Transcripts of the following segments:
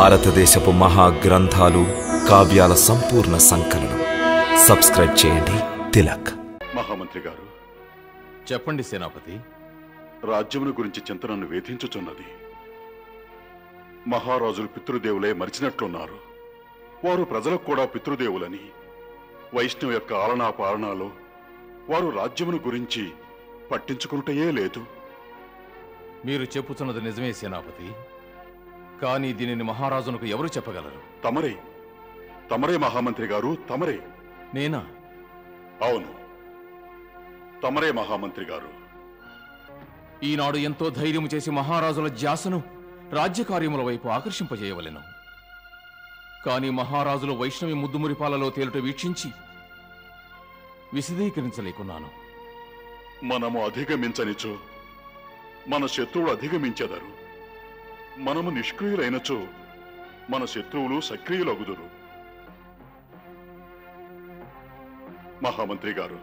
భారతదేశపు మహాగ్రంథాలు కావ్యాల సంపూర్ణ సంకలనం. సబ్స్క్రైబ్ చేయండి. తిలక్. మహామంత్రి గారు చెప్పండి సేనాపతి. రాజ్యమును గురించి చింతనను వేధించుచున్నది. మహారాజులు పితృదేవులే మరిచినట్లున్నారు. వారు ప్రజలకు కూడా పితృదేవులని. వైష్ణవ యొక్క ఆలనా పాలనాలో వారు రాజ్యమును గురించి పట్టించుకున్నటయే లేదు. మీరు చెప్పుతున్నది నిజమే సేనాపతి. కానీ దీనిని మహారాజునకు ఎవరు చెప్పగలరు? తమరే మహామంత్రి గారు, తమరే. నేనా? అవును, తమరే మహామంత్రి గారు. ఈనాడు ఎంతో ధైర్యం చేసి మహారాజుల ధ్యాసను రాజ్యకార్యముల వైపు ఆకర్షింపజేయవలెను. కానీ మహారాజులు వైష్ణవి ముద్దుమురిపాలలో తేలుట వీక్షించి విశదీకరించలేకున్నాను. మనము అధిగమించనిచో మన శత్రువులు అధిగమించెదరు. మనము నిష్క్రియులైనచో మన శత్రువులు సక్రియులగుదురు. మహామంత్రి గారు,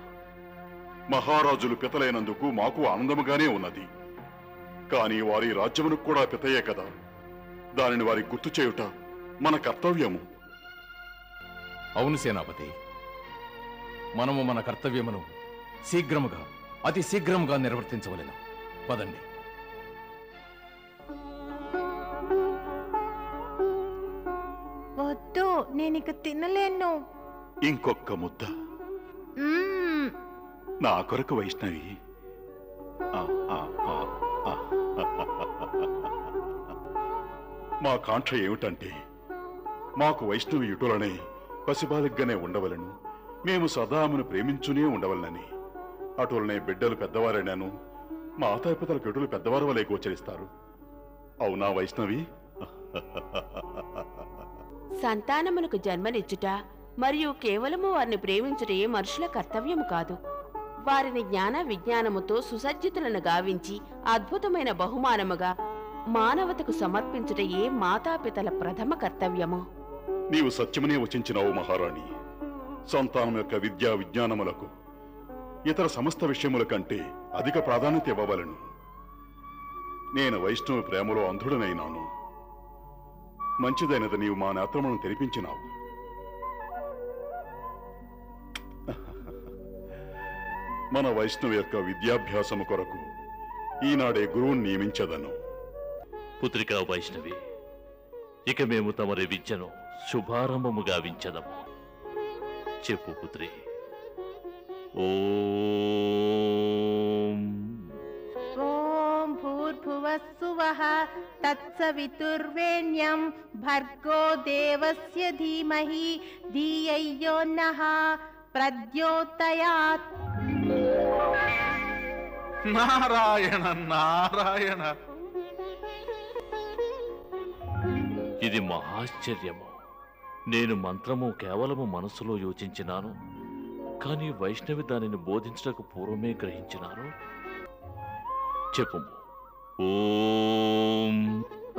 మహారాజులు పితలైనందుకు మాకు ఆనందముగానే ఉన్నది. కానీ వారి రాజ్యమును కూడా పితయే కదా. దానిని వారి గుర్తు చేయుట మన కర్తవ్యము. అవును సేనాపతి, మనము మన కర్తవ్యమును శీఘ్రముగా, అతి శీఘ్రముగా నిర్వర్తించవలెను. పదండి. వద్దు, నేనిక తినలేను. ఇంకొక్క ముద్ద నా కొరకు వైష్ణవి. మా కాంక్ష ఏమిటంటే మాకు వైష్ణవి యుటులనే పసిబాలిగ్గానే ఉండవలను. మేము సదామును ప్రేమించునే ఉండవలనని. అటులనే బిడ్డలు పెద్దవారైనాను మాతాపితలకు ఎటులు పెద్దవారు వలె గోచరిస్తారు. అవునా వైష్ణవి? సంతానమునకు జన్మనిచ్చుట మరియు కేవలము వారిని ప్రేమించుటే మనుషుల కర్తవ్యము కాదు. వారిని జ్ఞాన విజ్ఞానముతో సుసజ్జితులను గావించి అద్భుతమైన బహుమానముగా మానవతకు సమర్పించుటయే మాతాపితల ప్రథమ కర్తవ్యము. నీవు సత్యమునే వచించినావు మహారాణి. సంతానం యొక్క విద్యా విజ్ఞానములకు ఇతర సమస్త విషయముల కంటే అధిక ప్రాధాన్యత ఇవ్వవలను. నేను వైష్ణవ ప్రేమలో అంధుడనైనాను. మంచిదైనది నీవు మా నేత్రములను తెరిపించినావు. మన వైష్ణవ యొక్క విద్యాభ్యాసము కొరకు ఈనాడే గురువుని నియమించదను. పుత్రికా వైష్ణవి, ఇక మేము తమరి విద్యను శుభారంభము గావించదము. చెప్పు పుత్రి. ఓం ఓం భూర్భువస్సువః తత్సవితుర్వేణ్యం భర్గో దేవస్య ధీమహి ధియో నః ప్రద్యోతయాత్. నారాయణ నారాయణ. ఇది మహాశ్చర్యము. నేను మంత్రము కేవలము మనసులో యోచించినాను, కానీ వైష్ణవి దానిని బోధించడానికి పూర్వమే గ్రహించినాను. చెప్పు. ఓం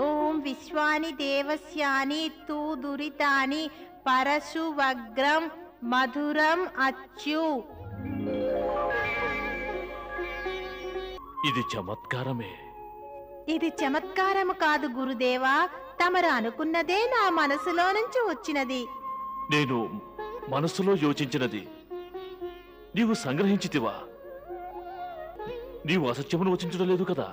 ఓం విశ్వాని దేవస్యాని తూ దురితాని పరశువగ్రం మధురం అచ్యు. ఇది చమత్కారమే. ఇది చమత్కారము కాదు గురుదేవా, తమరు అనుకున్నదే నా మనసులో నుంచి వచ్చినది. నేను మనసులో యోచించినది నీవు సంగ్రహించితివా? నీవు అసత్యమును వచించడం లేదు కదా?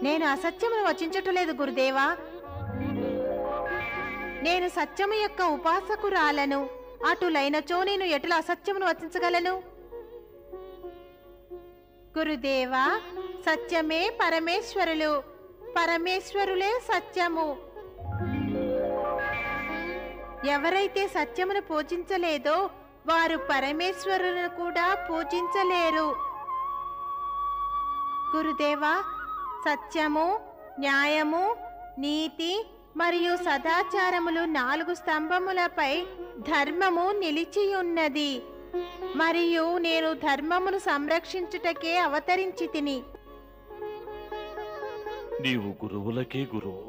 నేను అసత్యమును వచించటలేదు గురుదేవా. నేను సత్యము యొక్క ఉపాసకురాలను. అటులైనచో నేను ఎటుల అసత్యమును వచించగలను? గురుదేవా, సత్యమే పరమేశ్వరులు, పరమేశ్వరులే సత్యము. ఎవరైతే సత్యమును పూజించలేదో వారు పరమేశ్వరులను కూడా పూజించలేరు. గురుదేవా, సత్యము, న్యాయము, నీతి మరియు సదాచారములు 4 స్తంభములపై ధర్మము నిలిచియున్నది. మరియు నేను ధర్మమును సంరక్షించుటకే అవతరించి తిని. నీవు గురువులకే గురువు.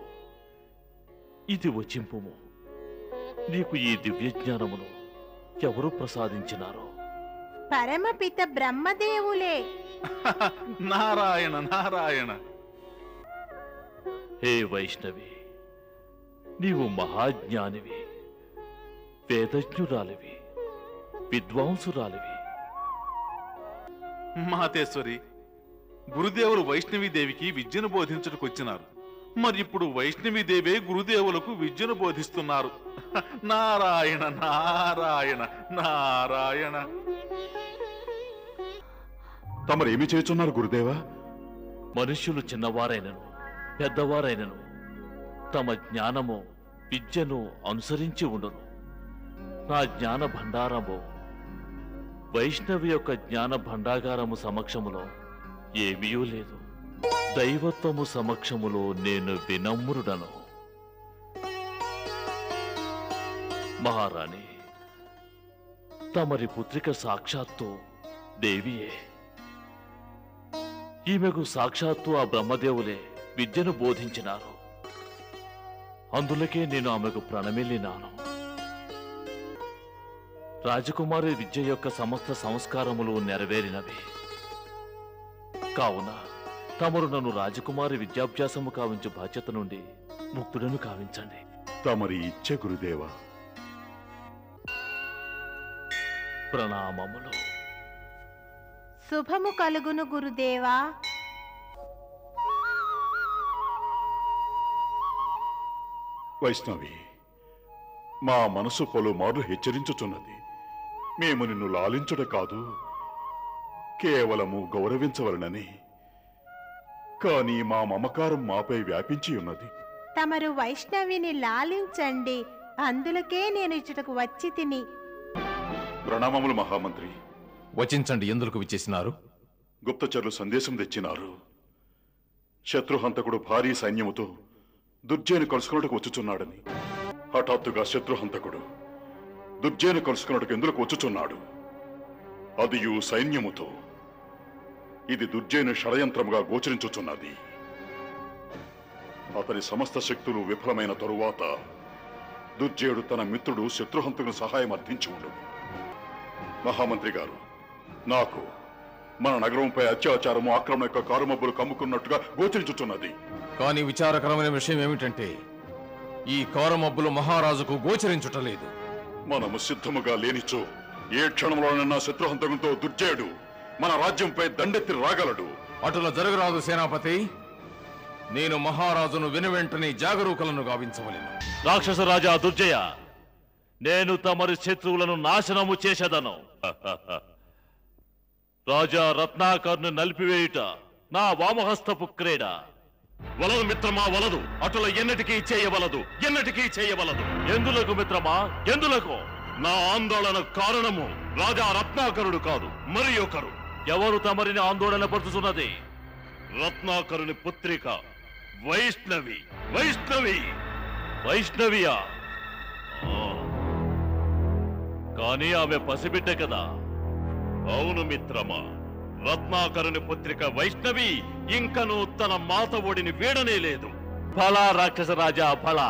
ఇది వచింపుము. నీకు ఈ దివ్య జ్ఞానమును ఎవరు ప్రసాదించినారో? పరమపిత బ్రహ్మదేవులే. నారాయణ నారాయణ. హే వైష్ణవి, నీవు మహాజ్ఞానివి, వేదజ్ఞురాలివి, విద్వాంసురాలివి. మాతేశ్వరి, గురుదేవులు వైష్ణవీదేవికి విద్యను బోధించుటకొచ్చినారు. మరి ఇప్పుడు వైష్ణవీదేవే గురుదేవులకు విద్యను బోధిస్తున్నారు. నారాయణ నారాయణ నారాయణ. తమరేమి చేస్తున్నారు గురుదేవా? మనుష్యులు చిన్నవారైనను పెద్దవారైనను తమ జ్ఞానము విద్యను అనుసరించి ఉండును. నా జ్ఞాన భండారము వైష్ణవి యొక్క జ్ఞాన భండాగారము సమక్షములో ఏమీ లేదు. దైవత్వము సమక్షములో నేను వినమ్రుడను. మహారాణి, తమరి పుత్రిక సాక్షాత్తు దేవియే. ఈమెకు సాక్షాత్తు ఆ బ్రహ్మదేవులే విద్యను బోధించినారు. అందులకే నేను ఆమెకు ప్రణమిల్లినాను. రాజకుమారి విద్య యొక్క సమస్త సంస్కారములు నెరవేరినవి కావున తమరు నన్ను రాజకుమారి విద్యాభ్యాసము కావించు బాధ్యత నుండి ముక్తుడను కావించండి. తమరి ఇచ్చే గురుదేవా. ప్రణామములు. శుభము కలుగును గురుదేవా. వైష్ణవి, మా మనసు పలుమార్లు హెచ్చరించుచున్నది. మేము నిన్ను లాలించుట కాదు, కేవలము గౌరవించవలనని. కానీ మా మమకారం మాపై వ్యాపించి ఉన్నది. తమరు వైష్ణవిని లాలించండి, అందులకే నేను ఇచ్చటకు వచ్చి తిని. ప్రణామములు మహామంత్రి. వచించండి. ఎందుకు విచ్చేసినారు? గుప్తచరులు సందేశం తెచ్చినారు. శత్రుహంతకుడు భారీ సైన్యముతో దుర్జయుని కలుసుకున్నట్టుకు వచ్చుచున్నాడని. హఠాత్తుగా శత్రుహంతకుడు దుర్జయుని కలుసుకున్నట్టుకు ఎందుకు వచ్చుచున్నాడు? అదియు సైన్యముతో. ఇది దుర్జయుని షడయంత్రముగా గోచరించుచున్నది. అతని సమస్త శక్తులు విఫలమైన తరువాత దుర్జయుడు తన మిత్రుడు శత్రుహంతకుని సహాయం అర్థించి ఉండు. మహామంత్రి గారు, నాకు మన నగరంపై అత్యాచారము ఆక్రమణ యొక్క కారుమబ్బులు కమ్ముకున్నట్టుగా గోచరించుచున్నది. కానీ విచారకరమైన విషయం ఏమిటంటే ఈ కారుమబ్బులు మహారాజుకు గోచరించుటలేదు. మనము సిద్ధముగా లేనిచో ఏ క్షణంలోనైనా శత్రుహంతకునితో దుర్జయుడు మన రాజ్యంపై దండెత్తి రాగలడు. అటుల జరగరాదు సేనాపతి. నేను మహారాజును వెనువెంటనే జాగరూకలను గావించవలెను. రాక్షస రాజా దుర్జయ, నేను తమరి శత్రువులను నాశనము చేసేదను. రాజా రత్నాకర్ను నలిపివేయుట నా వామహస్తపు క్రీడ. వలదు మిత్రమా, వలదు. అటుల ఎన్నటికీ చేయవలదు, ఎన్నటికీ చేయవలదు. ఎందులకు మిత్రమా, ఎందులకు? నా ఆందోళన కారణము రాజా రత్నాకరుడు కాదు, మరి ఒకరు. ఎవరు తమరిని ఆందోళన పరుచుతున్నది? రత్నాకరుని పుత్రిక వైష్ణవి. వైష్ణవి వైష్ణవియా? కానీ ఆమె పసిబిడ్డ కదా. అవును మిత్రమా, రత్నాకరుని పుత్రిక వైష్ణవి ఇంకను తన మాత ఒడిని వీడనే లేదు. ఫలా రాక్షస రాజా ఫలా,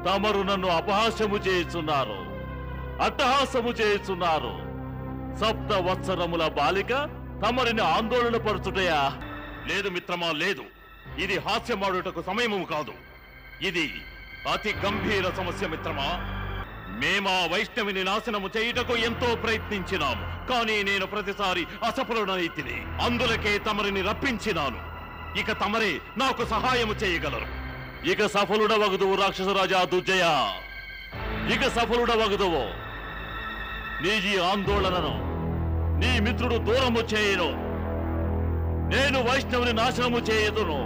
తమరు నన్ను అపహాస్యము చేయుచున్నారు, అట్టహాసము చేయుచున్నారు. 7 వత్సరముల బాలిక తమరిని ఆందోళన పరుచుటయా? లేదు మిత్రమా, లేదు. ఇది హాస్యమాడుటకు సమయము కాదు. ఇది అతి గంభీర సమస్య మిత్రమా. మేమా వైష్ణవిని నాశనము చేయుటకు ఎంతో ప్రయత్నించినాము, కానీ నేను ప్రతిసారి అసఫలుడనైతిని. అందులకే తమరిని రప్పించినాను. ఇక తమరే నాకు సహాయము చేయగలరు. ఇక సఫలుడవగదువు రాక్షసరాజా దుర్జయ, ఇక సఫలుడవగదువు. నీ ఈ ఆందోళనను నీ మిత్రుడు దూరము చేయను. నేను వైష్ణవుని నాశనము చేయదును.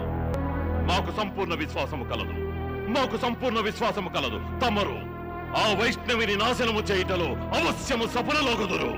మాకు సంపూర్ణ విశ్వాసము కలదు, మాకు సంపూర్ణ విశ్వాసము కలదు. తమరు ఆ వైష్ణవిని నాశనము చేయుటలో అవశ్యము సఫలులగుదురు.